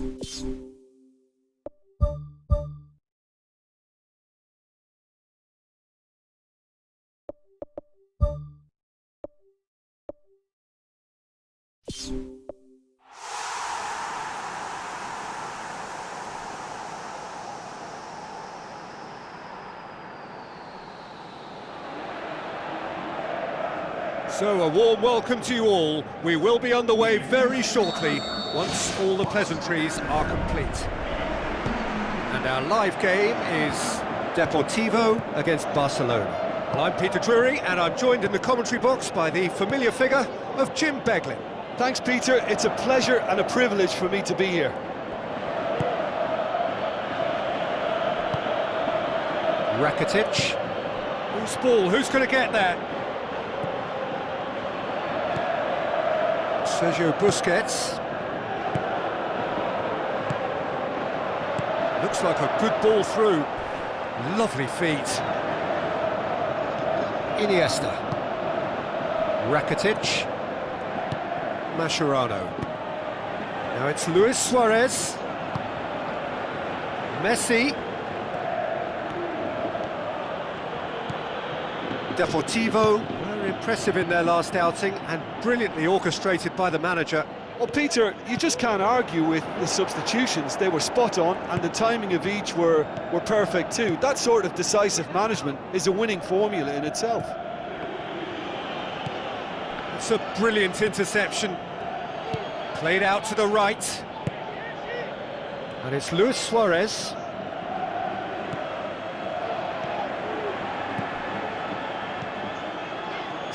So, a warm welcome to you all. We will be underway very shortly, once all the pleasantries are complete. And our live game is Deportivo against Barcelona. Well, I'm Peter Drury, and I'm joined in the commentary box by the familiar figure of Jim Beglin. Thanks, Peter. It's a pleasure and a privilege for me to be here. Rakitic. Who's ball? Who's going to get that? Sergio Busquets. Looks like a good ball through. Lovely feet. Iniesta. Rakitic. Mascherano. Now it's Luis Suarez. Messi. Deportivo, very impressive in their last outing and brilliantly orchestrated by the manager. Well, Peter, you just can't argue with the substitutions. They were spot on, and the timing of each were perfect too. That sort of decisive management is a winning formula in itself. It's a brilliant interception. Played out to the right. And it's Luis Suarez.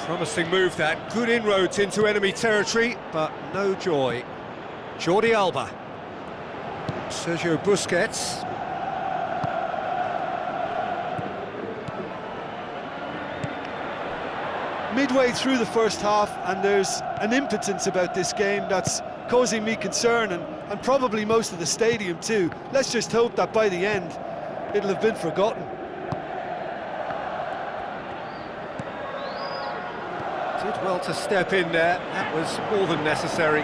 Promising move that, good inroads into enemy territory, but no joy. Jordi Alba. Sergio Busquets. Midway through the first half, and there's an impotence about this game that's causing me concern, and probably most of the stadium too. Let's just hope that by the end, it'll have been forgotten. Did well to step in there, that was more than necessary.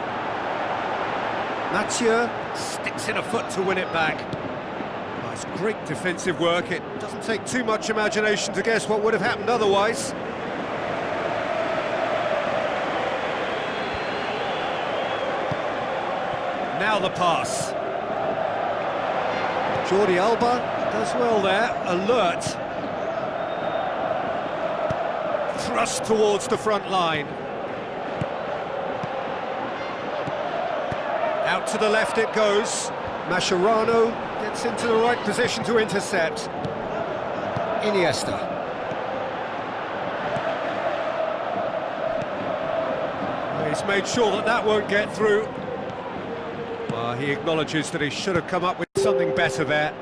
Mathieu sticks in a foot to win it back. That's great defensive work, it doesn't take too much imagination to guess what would have happened otherwise. Now the pass. Jordi Alba does well there, alert. Thrust towards the front line. Out to the left it goes. Mascherano gets into the right position to intercept. Iniesta. He's made sure that that won't get through. Well, he acknowledges that he should have come up with something better there.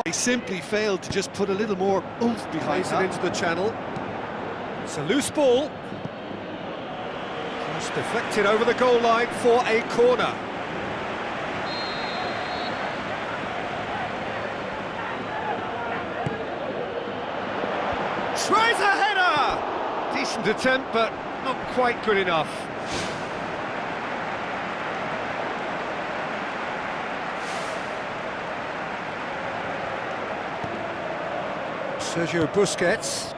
He simply failed to just put a little more oomph behind it into the channel. It's a loose ball. Just deflected over the goal line for a corner. Tries a header! Decent attempt, but not quite good enough. Sergio Busquets.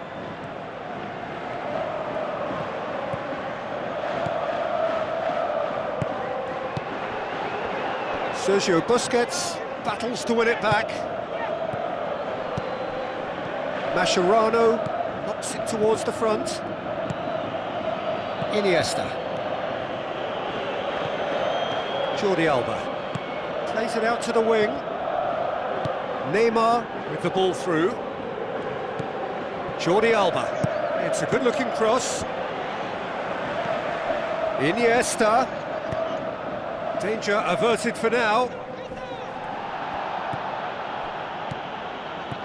Sergio Busquets battles to win it back. Mascherano knocks it towards the front. Iniesta. Jordi Alba plays it out to the wing. Neymar with the ball through. Jordi Alba. It's a good-looking cross. Iniesta. Danger averted for now.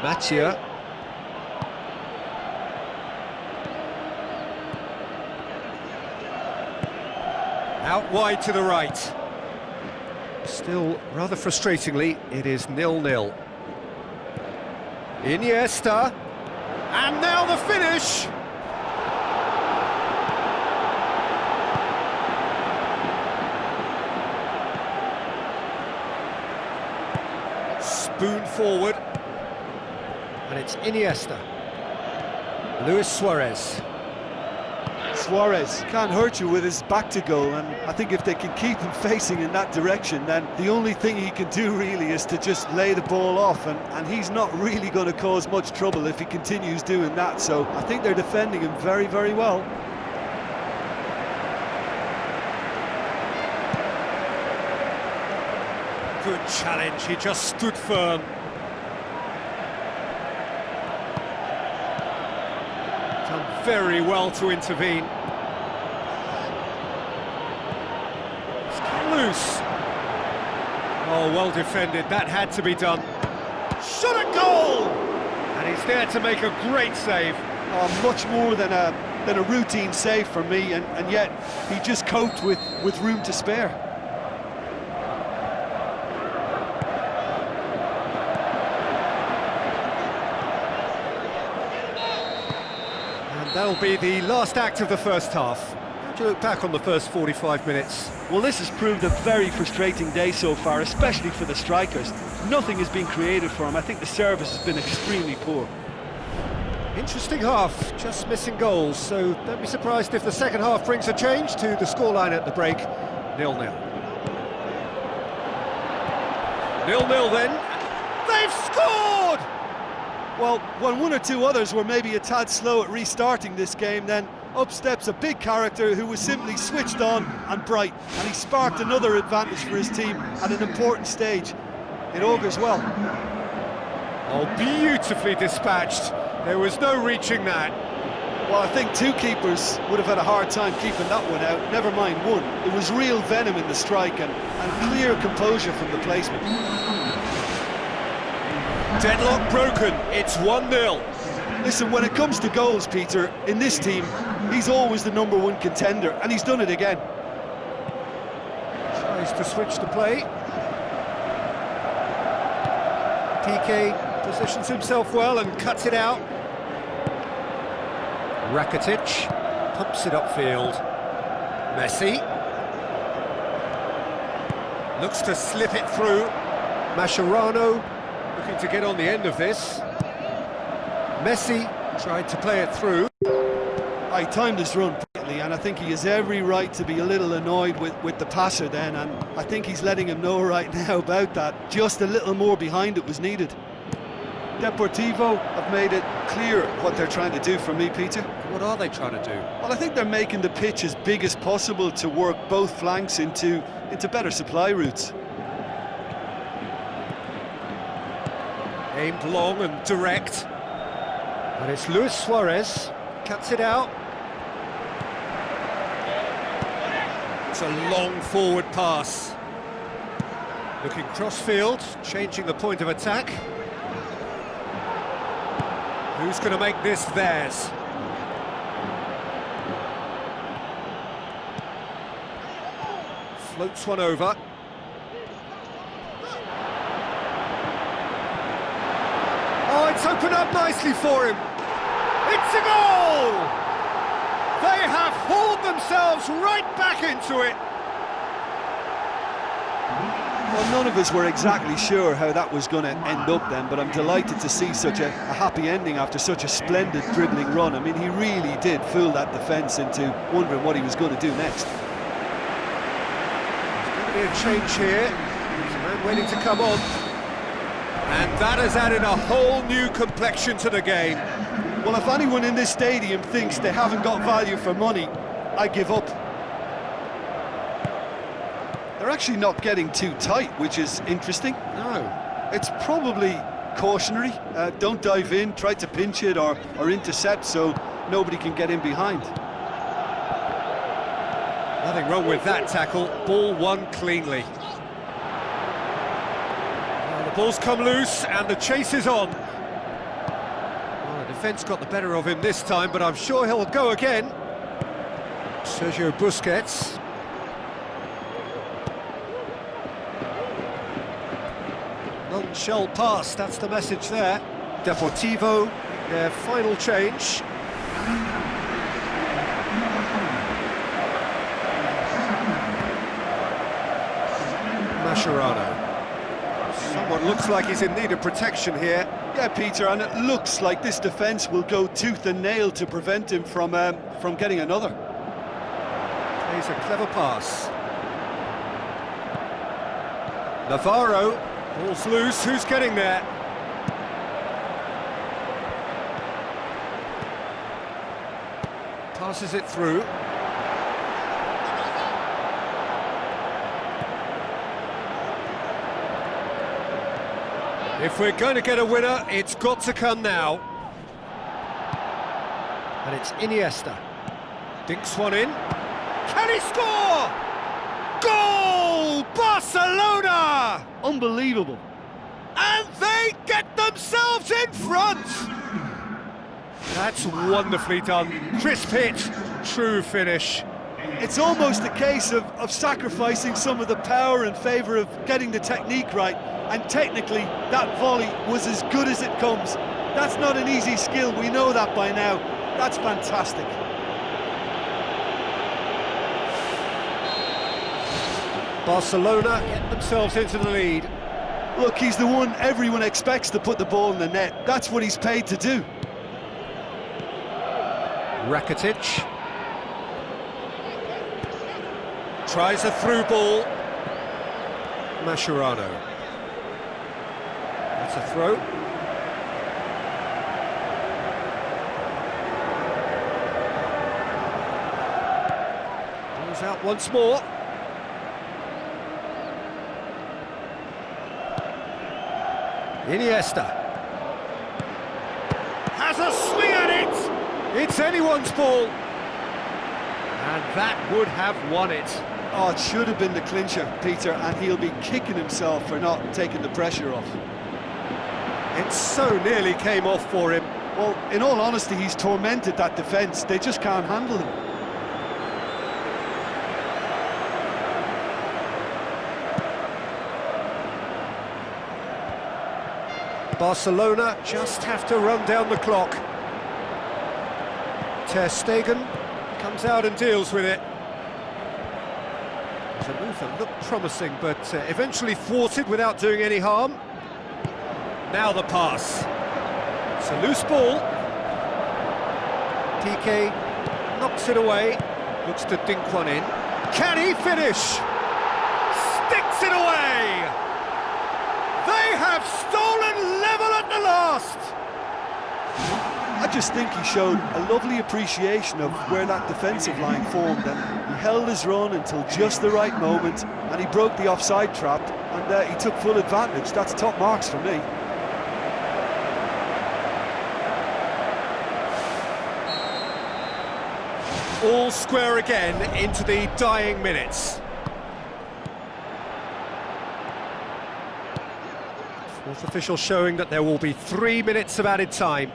Mathieu. Out wide to the right. Still, rather frustratingly, it is 0-0. Iniesta. And now the finish! forward. And it's Iniesta. Luis Suarez. Suarez can't hurt you with his back to goal, and I think if they can keep him facing in that direction, then the only thing he can do really is to just lay the ball off, and he's not really going to cause much trouble if he continues doing that. So I think they're defending him very, very well. Good challenge, he just stood firm. Done very well to intervene. It's come loose. Oh, well defended, that had to be done. Shot at goal! And he's there to make a great save. Oh, much more than a routine save for me, and yet he just coped with room to spare. That'll be the last act of the first half. How do you look back on the first 45 minutes? Well, this has proved a very frustrating day so far, especially for the strikers. Nothing has been created for them. I think the service has been extremely poor. Interesting half, just missing goals, so don't be surprised if the second half brings a change to the scoreline at the break. 0-0. 0-0 then. They've scored! Well, when one or two others were maybe a tad slow at restarting this game, then up steps a big character who was simply switched on and bright, and he sparked another advantage for his team at an important stage. It augurs well. Oh, beautifully dispatched. There was no reaching that. Well, I think two keepers would have had a hard time keeping that one out, never mind one. It was real venom in the strike and clear composure from the placement. Deadlock broken, it's 1-0. Listen, when it comes to goals, Peter, in this team, he's always the #1 contender, and he's done it again. Tries to switch the play. PK positions himself well and cuts it out. Rakitic pumps it upfield. Messi looks to slip it through. Mascherano looking to get on the end of this. Messi tried to play it through. He timed his run perfectly, and I think he has every right to be a little annoyed with the passer then, and I think he's letting him know right now about that. Just a little more behind it was needed. Deportivo have made it clear what they're trying to do for me, Peter. What are they trying to do? Well, I think they're making the pitch as big as possible to work both flanks into better supply routes. Aimed long and direct. And it's Luis Suarez, cuts it out. It's a long forward pass. Looking cross-field, changing the point of attack. Who's going to make this theirs? Floats one over. Oh, it's opened up nicely for him. It's a goal! They have hauled themselves right back into it. Well, none of us were exactly sure how that was going to end up then, but I'm delighted to see such a happy ending after such a splendid dribbling run. I mean, he really did fool that defence into wondering what he was going to do next. There's going to be a change here. There's a man waiting to come on. And that has added a whole new complexion to the game. Well, if anyone in this stadium thinks they haven't got value for money, I give up. They're actually not getting too tight, which is interesting. No. It's probably cautionary. Don't dive in, try to pinch it or intercept so nobody can get in behind. Nothing wrong with that tackle. Ball won cleanly. Well, the ball's come loose and the chase is on. Well, the defence got the better of him this time, but I'm sure he'll go again. Sergio Busquets. Non-shell pass, that's the message there. Deportivo, their final change. Mascherano. What looks like he's in need of protection here. Yeah, Peter, and it looks like this defence will go tooth and nail to prevent him from getting another. Plays a clever pass. Navarro, ball's loose, who's getting there? Passes it through. If we're going to get a winner, it's got to come now. And it's Iniesta. Dinks one in. Can he score? Goal! Barcelona! Unbelievable. And they get themselves in front! That's wonderfully done. Crisp hit, true finish. It's almost a case of sacrificing some of the power in favour of getting the technique right. And technically, that volley was as good as it comes. That's not an easy skill, we know that by now. That's fantastic. Barcelona get themselves into the lead. Look, he's the one everyone expects to put the ball in the net. That's what he's paid to do. Rakitic. Tries a through ball. Mascherano. That's a throw. Ball's out once more. Iniesta. Has a swing at it! It's anyone's ball. And that would have won it. Oh, it should have been the clincher, Peter, and he'll be kicking himself for not taking the pressure off. It so nearly came off for him. Well, in all honesty, he's tormented that defence. They just can't handle him. Barcelona just have to run down the clock. Ter Stegen comes out and deals with it. It's a move that looked promising, but eventually thwarted without doing any harm. Now the pass. It's a loose ball. PK knocks it away. Looks to dink one in. Can he finish? Sticks it away! They have stolen level at the last! I just think he showed a lovely appreciation of where that defensive line formed, and he held his run until just the right moment, and he broke the offside trap, and he took full advantage. That's top marks for me. All square again into the dying minutes. Fourth official showing that there will be 3 minutes of added time.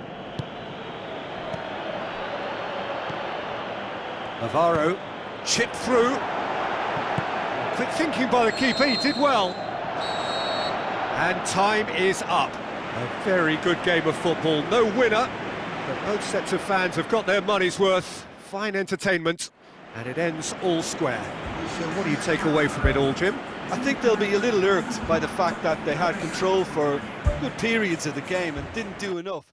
Navarro, chipped through. Quick thinking by the keeper, he did well. And time is up. A very good game of football, no winner, but both sets of fans have got their money's worth. Fine entertainment, and it ends all square. So what do you take away from it all, Jim? I think they'll be a little irked by the fact that they had control for good periods of the game and didn't do enough.